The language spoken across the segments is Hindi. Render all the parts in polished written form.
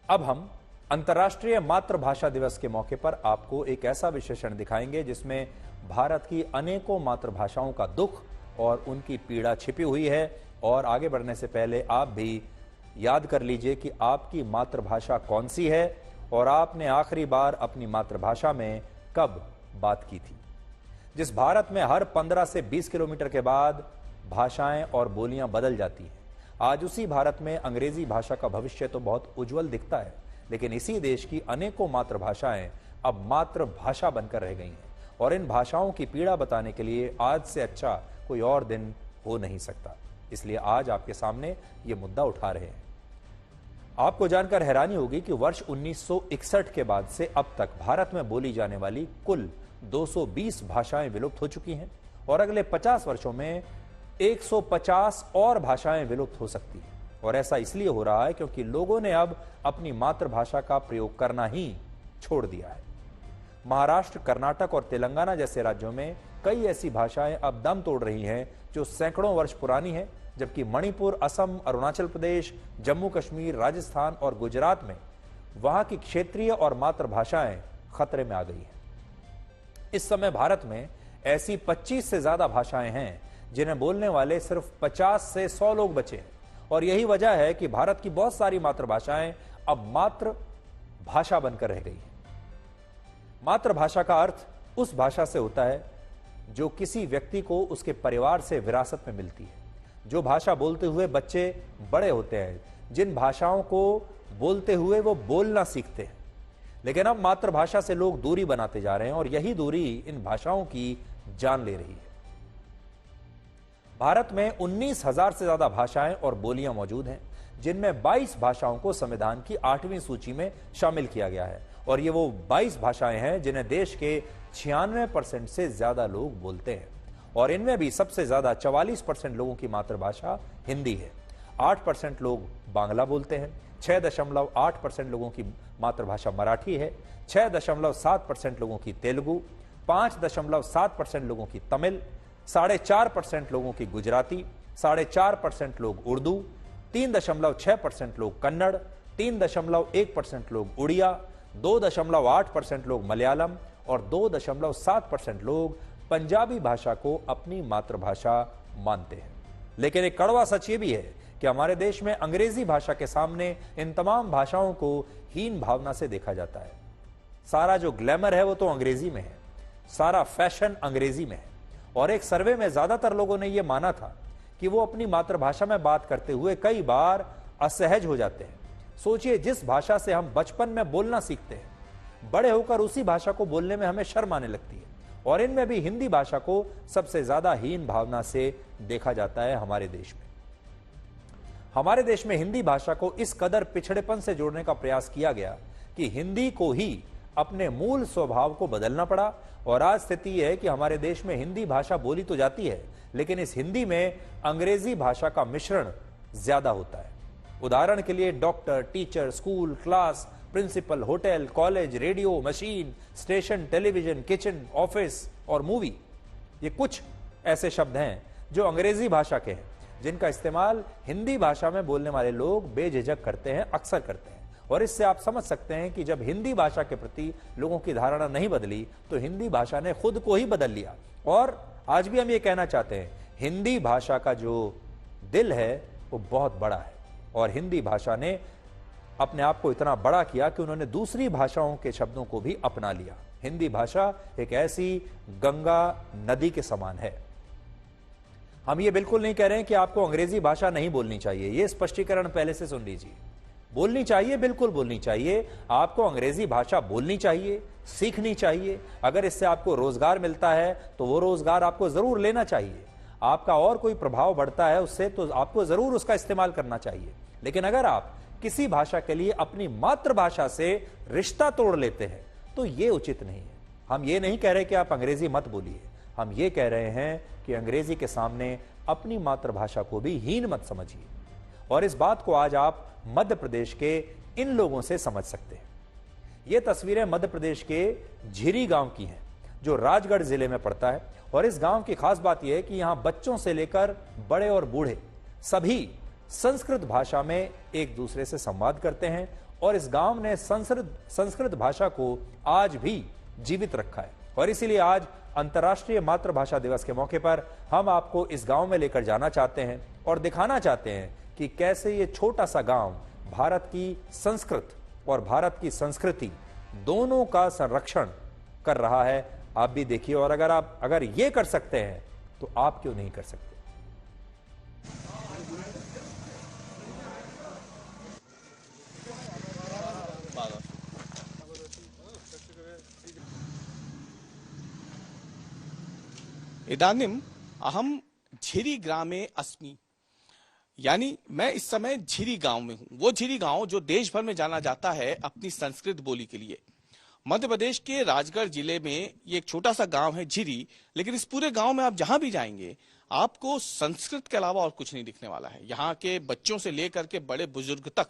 अब हम अंतर्राष्ट्रीय मातृभाषा दिवस के मौके पर आपको एक ऐसा विश्लेषण दिखाएंगे जिसमें भारत की अनेकों मातृभाषाओं का दुख और उनकी पीड़ा छिपी हुई है। और आगे बढ़ने से पहले आप भी याद कर लीजिए कि आपकी मातृभाषा कौन सी है और आपने आखिरी बार अपनी मातृभाषा में कब बात की थी। जिस भारत में हर 15 से 20 किलोमीटर के बाद भाषाएं और बोलियां बदल जाती हैं, आज उसी भारत में अंग्रेजी भाषा का भविष्य तो बहुत उज्जवल दिखता है, लेकिन इसी देश की अनेकों मातृभाषाएं अब मातृभाषा बनकर रह गई हैं। और इन भाषाओं की पीड़ा बताने के लिए आज से अच्छा कोई और दिन हो नहीं सकता। इसलिए आज आपके सामने ये मुद्दा उठा रहे हैं। आपको जानकर हैरानी होगी कि वर्ष 1961 के बाद से अब तक भारत में बोली जाने वाली कुल 220 भाषाएं विलुप्त हो चुकी हैं और अगले 50 वर्षों में 150 और भाषाएं विलुप्त हो सकती हैं। और ऐसा इसलिए हो रहा है क्योंकि लोगों ने अब अपनी मातृभाषा का प्रयोग करना ही छोड़ दिया है। महाराष्ट्र, कर्नाटक और तेलंगाना जैसे राज्यों में कई ऐसी भाषाएं अब दम तोड़ रही हैं जो सैकड़ों वर्ष पुरानी हैं, जबकि मणिपुर, असम, अरुणाचल प्रदेश, जम्मू कश्मीर, राजस्थान और गुजरात में वहां की क्षेत्रीय और मातृभाषाएं खतरे में आ गई हैं। इस समय भारत में ऐसी 25 से ज्यादा भाषाएं हैं जिन्हें बोलने वाले सिर्फ 50 से 100 लोग बचे हैं। और यही वजह है कि भारत की बहुत सारी मातृभाषाएं अब मातृभाषा बनकर रह गई हैं। मातृभाषा का अर्थ उस भाषा से होता है जो किसी व्यक्ति को उसके परिवार से विरासत में मिलती है, जो भाषा बोलते हुए बच्चे बड़े होते हैं, जिन भाषाओं को बोलते हुए वो बोलना सीखते हैं। लेकिन अब मातृभाषा से लोग दूरी बनाते जा रहे हैं और यही दूरी इन भाषाओं की जान ले रही है। भारत में 19,000 से ज्यादा भाषाएं और बोलियां मौजूद हैं, जिनमें 22 भाषाओं को संविधान की 8वीं सूची में शामिल किया गया है। और ये वो 22 भाषाएं हैं जिन्हें देश के 96% से ज्यादा लोग बोलते हैं। और इनमें भी सबसे ज्यादा 44% लोगों की मातृभाषा हिंदी है, 8% लोग बांग्ला बोलते हैं, 6.8% लोगों की मातृभाषा मराठी है, 6.7% लोगों की तेलुगु, 5.7% लोगों की तमिल, 4.5% लोगों की गुजराती, 4.5% लोग उर्दू, 3.6% लोग कन्नड़, 3.1% लोग उड़िया, 2.8% लोग मलयालम और 2.7% लोग पंजाबी भाषा को अपनी मातृभाषा मानते हैं। लेकिन एक कड़वा सच ये भी है कि हमारे देश में अंग्रेजी भाषा के सामने इन तमाम भाषाओं को हीन भावना से देखा जाता है। सारा जो ग्लैमर है वो तो अंग्रेजी में है, सारा फैशन अंग्रेजी में है। और एक सर्वे में ज्यादातर लोगों ने यह माना था कि वो अपनी मातृभाषा में बात करते हुए कई बार असहज हो जाते हैं। सोचिए, जिस भाषा से हम बचपन में बोलना सीखते हैं, बड़े होकर उसी भाषा को बोलने में हमें शर्म आने लगती है। और इनमें भी हिंदी भाषा को सबसे ज्यादा हीन भावना से देखा जाता है हमारे देश में। हमारे देश में हिंदी भाषा को इस कदर पिछड़ेपन से जोड़ने का प्रयास किया गया कि हिंदी को ही अपने मूल स्वभाव को बदलना पड़ा। और आज स्थिति यह है कि हमारे देश में हिंदी भाषा बोली तो जाती है, लेकिन इस हिंदी में अंग्रेजी भाषा का मिश्रण ज्यादा होता है। उदाहरण के लिए doctor, teacher, school, class, principal, hotel, college, radio, machine, station, television, kitchen, office और मूवी, ये कुछ ऐसे शब्द हैं जो अंग्रेजी भाषा के हैं, जिनका इस्तेमाल हिंदी भाषा में बोलने वाले लोग बेझिझक करते हैं, अक्सर करते हैं। और इससे आप समझ सकते हैं कि जब हिंदी भाषा के प्रति लोगों की धारणा नहीं बदली तो हिंदी भाषा ने खुद को ही बदल लिया। और आज भी हम ये कहना चाहते हैं, हिंदी भाषा का जो दिल है वो बहुत बड़ा है और हिंदी भाषा ने अपने आप को इतना बड़ा किया कि उन्होंने दूसरी भाषाओं के शब्दों को भी अपना लिया। हिंदी भाषा एक ऐसी गंगा नदी के समान है। हम ये बिल्कुल नहीं कह रहे हैं कि आपको अंग्रेजी भाषा नहीं बोलनी चाहिए, ये स्पष्टीकरण पहले से सुन लीजिए। बोलनी चाहिए, बिल्कुल बोलनी चाहिए। आपको अंग्रेजी भाषा बोलनी चाहिए, सीखनी चाहिए। अगर इससे आपको रोजगार मिलता है तो वो रोजगार आपको जरूर लेना चाहिए। आपका और कोई प्रभाव बढ़ता है उससे तो आपको जरूर उसका इस्तेमाल करना चाहिए। लेकिन अगर आप किसी भाषा के लिए अपनी मातृभाषा से रिश्ता तोड़ लेते हैं तो ये उचित नहीं है। हम ये नहीं कह रहे कि आप अंग्रेजी मत बोलिए, हम ये कह रहे हैं कि अंग्रेजी के सामने अपनी मातृभाषा को भी हीन मत समझिए। और इस बात को आज आप मध्य प्रदेश के इन लोगों से समझ सकते हैं। ये तस्वीरें मध्य प्रदेश के झिरी गांव की हैं, जो राजगढ़ जिले में पड़ता है। और इस गांव की खास बात यह है कि यहां बच्चों से लेकर बड़े और बूढ़े सभी संस्कृत भाषा में एक दूसरे से संवाद करते हैं और इस गांव ने संस्कृत भाषा को आज भी जीवित रखा है। और इसीलिए आज अंतर्राष्ट्रीय मातृभाषा दिवस के मौके पर हम आपको इस गांव में लेकर जाना चाहते हैं और दिखाना चाहते हैं कि कैसे ये छोटा सा गांव भारत की संस्कृत और भारत की संस्कृति दोनों का संरक्षण कर रहा है। आप भी देखिए, और अगर ये कर सकते हैं तो आप क्यों नहीं कर सकते। इदानीम अहम झिरी ग्रामे अस्मि, यानी मैं इस समय झिरी गांव में हूं। वो झिरी गांव जो देश भर में जाना जाता है अपनी संस्कृत बोली के लिए। मध्य प्रदेश के राजगढ़ जिले में ये एक छोटा सा गांव है झिरी, लेकिन इस पूरे गांव में आप जहां भी जाएंगे आपको संस्कृत के अलावा और कुछ नहीं दिखने वाला है। यहाँ के बच्चों से लेकर के बड़े बुजुर्ग तक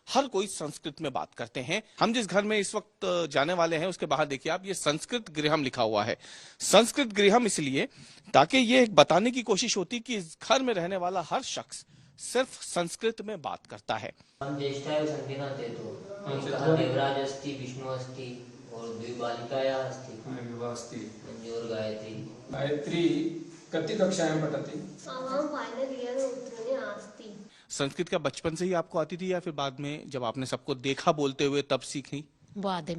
हर कोई संस्कृत में बात करते हैं। हम जिस घर में इस वक्त जाने वाले हैं उसके बाहर देखिए आप, ये संस्कृत गृहम लिखा हुआ है। संस्कृत गृहम इसलिए ताकि ये एक बताने की कोशिश होती कि इस घर में रहने वाला हर शख्स सिर्फ संस्कृत में बात करता है। देवराज अस्ति, विष्णु अस्ति और द्विबालिकायाः अस्ति मंजूर गायत्री। गायत्री कति कक्षायां पठति? आवां फाइनल ईयर उत्तीर्ण अस्ति। संस्कृत का बचपन से ही आपको आती थी या फिर बाद में जब आपने सबको देखा बोलते हुए तब सीखी? बाद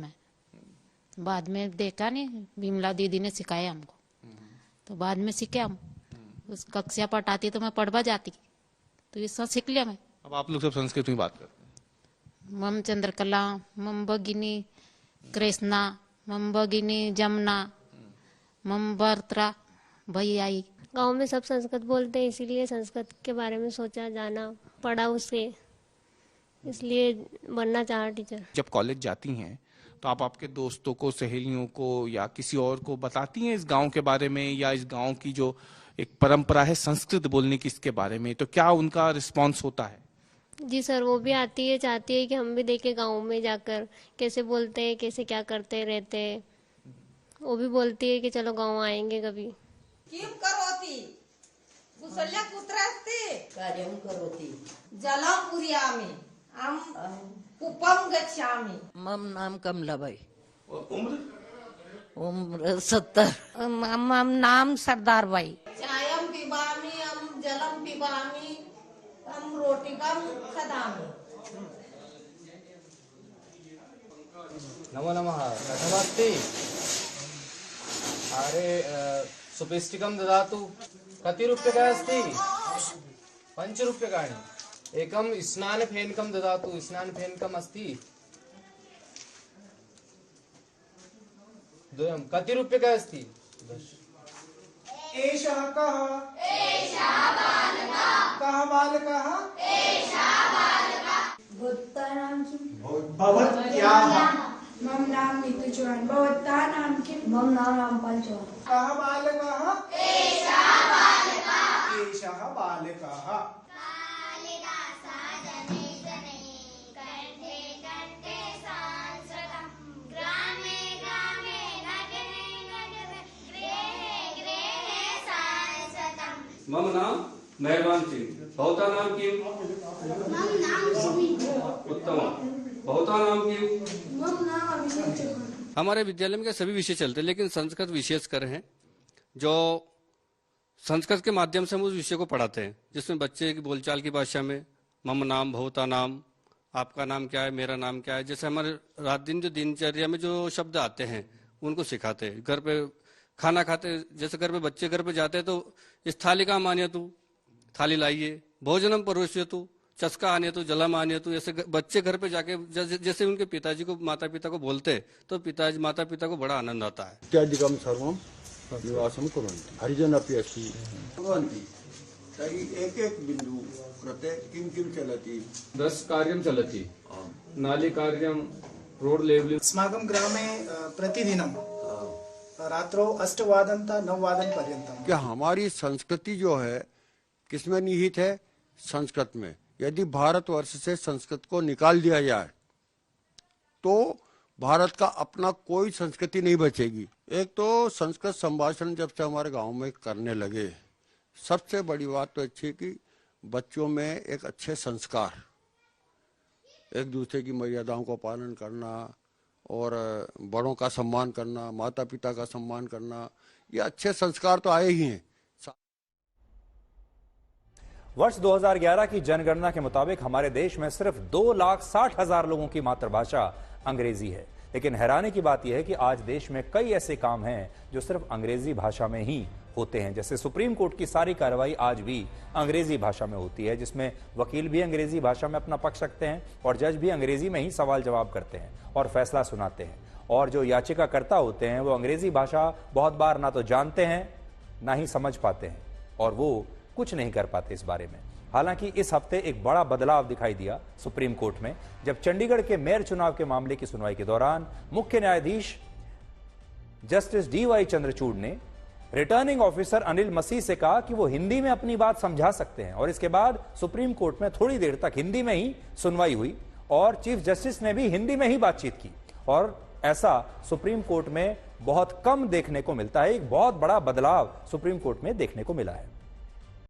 में देखा नहीं, विमला दीदी ने सिखाया हमको, तो बाद में सीखे हम। उस कक्षा पढ़ाती तो मैं पढ़वा जाती, तो ये सब सीख लिया मैं। अब आप लोग सब संस्कृत में बात करते हैं? मम चंद्रकला, मम भगिनी कृष्णा, मम भगिनी जमुना, मम भर्त्रा भैयाई। गांव में सब संस्कृत बोलते हैं, इसीलिए संस्कृत के बारे में सोचा, जाना पढ़ा उससे, इसलिए बनना चाहा टीचर। जब कॉलेज जाती हैं तो आप आपके दोस्तों को, सहेलियों को या किसी और को बताती हैं इस गांव के बारे में या इस गांव की जो एक परंपरा है संस्कृत बोलने की, इसके बारे में, तो क्या उनका रिस्पॉन्स होता है? जी सर, वो भी आती है, चाहती है कि हम भी देखें गांव में जाकर कैसे बोलते हैं, कैसे क्या करते रहते हैं। वो भी बोलती है कि चलो गांव आएंगे कभी। किम करोति? कुशल्या कुत्र अस्ति? कार्यं करोति। जलं पूरयामि। अहं कूपं गच्छामि। मम नाम कमलाबाई। और उम्र? उम्र 70। मम नाम सरदार बाई। चायं पिबामि, अहं जलं पिबामि, अहं रोटिकां खादामि। नमो नमः। कथमस्ति? अरे सुपिष्टिकं ददातु। कति रूप्यकाणि अस्ति? 5 रूप्यकाणि। एकं स्नानफेनकं ददातु। स्नानफेनकम् अस्ति? द्वयं। कति रूप्यकाणि अस्ति? 10। एषः कः? एषः बालकः। कः बालकः? एषः बालकः। भवत्याः नाम किं? भवत्याः। मम नाम नीतू चौहान। भवत्याः नाम किं? मम नाम रामपाल चौहान। कः बालकः? एषः बालकः। एषः बालकः। मम नाम मेहरबान सिंह। भवता नाम किम? मम नाम सुमित। उत्तम। भवता नाम किम? मम नाम अभिषेक चौहान। हमारे विद्यालय में सभी विषय चलते हैं, लेकिन संस्कृत विशेष कर हैं जो संस्कृत के माध्यम से हम उस विषय को पढ़ाते हैं, जिसमें बच्चे की बोलचाल की भाषा में मम नाम, भवता नाम, आपका नाम क्या है, मेरा नाम क्या है, जैसे हमारे रात दिन जो दिनचर्या में जो शब्द आते हैं उनको सिखाते हैं। घर पे खाना खाते, जैसे घर पे बच्चे घर पे जाते हैं तो इस थाली का मानिए तू, थाली लाइए, भोजनम परोसिए तू, चस्का आने तो, जलम आने तो, ऐसे बच्चे घर पे जाके जैसे उनके पिताजी को, माता पिता को बोलते तो पिताजी माता पिता को बड़ा आनंद आता है। इत्यादिकं सर्वं निवासं कुर्वन्ति। हरिजनपि अस्ति कुर्वन्ति। तर्हि एक बिन्दु कृते किं किं चलति? 10 कार्यं चलति। नाली कार्यं, रोड लेवलिंग। अस्माकं ग्रामे प्रतिदिनं रात्रौ 8 9 पर्यन्तं। क्या हमारी संस्कृति जो है किसमें निहित है? संस्कृत में। यदि भारतवर्ष से संस्कृत को निकाल दिया जाए तो भारत का अपना कोई संस्कृति नहीं बचेगी। एक तो संस्कृत संभाषण जब से हमारे गांव में करने लगे, सबसे बड़ी बात तो अच्छी है कि बच्चों में एक अच्छे संस्कार, एक दूसरे की मर्यादाओं का पालन करना और बड़ों का सम्मान करना, माता पिता का सम्मान करना, ये अच्छे संस्कार तो आए ही हैं। वर्ष 2011 की जनगणना के मुताबिक हमारे देश में सिर्फ 2,60,000 लोगों की मातृभाषा अंग्रेजी है। लेकिन हैरानी की बात यह है कि आज देश में कई ऐसे काम हैं जो सिर्फ अंग्रेजी भाषा में ही होते हैं। जैसे सुप्रीम कोर्ट की सारी कार्रवाई आज भी अंग्रेजी भाषा में होती है, जिसमें वकील भी अंग्रेजी भाषा में अपना पक्ष रखते हैं और जज भी अंग्रेजी में ही सवाल जवाब करते हैं और फैसला सुनाते हैं। और जो याचिकाकर्ता होते हैं वो अंग्रेजी भाषा बहुत बार ना तो जानते हैं ना ही समझ पाते हैं और वो कुछ नहीं कर पाते इस बारे में। हालांकि इस हफ्ते एक बड़ा बदलाव दिखाई दिया सुप्रीम कोर्ट में, जब चंडीगढ़ के मेयर चुनाव के मामले की सुनवाई के दौरान मुख्य न्यायाधीश जस्टिस DY चंद्रचूड़ ने रिटर्निंग ऑफिसर अनिल मसीह से कहा कि वो हिंदी में अपनी बात समझा सकते हैं। और इसके बाद सुप्रीम कोर्ट में थोड़ी देर तक हिंदी में ही सुनवाई हुई और चीफ जस्टिस ने भी हिंदी में ही बातचीत की। और ऐसा सुप्रीम कोर्ट में बहुत कम देखने को मिलता है। एक बहुत बड़ा बदलाव सुप्रीम कोर्ट में देखने को मिला है।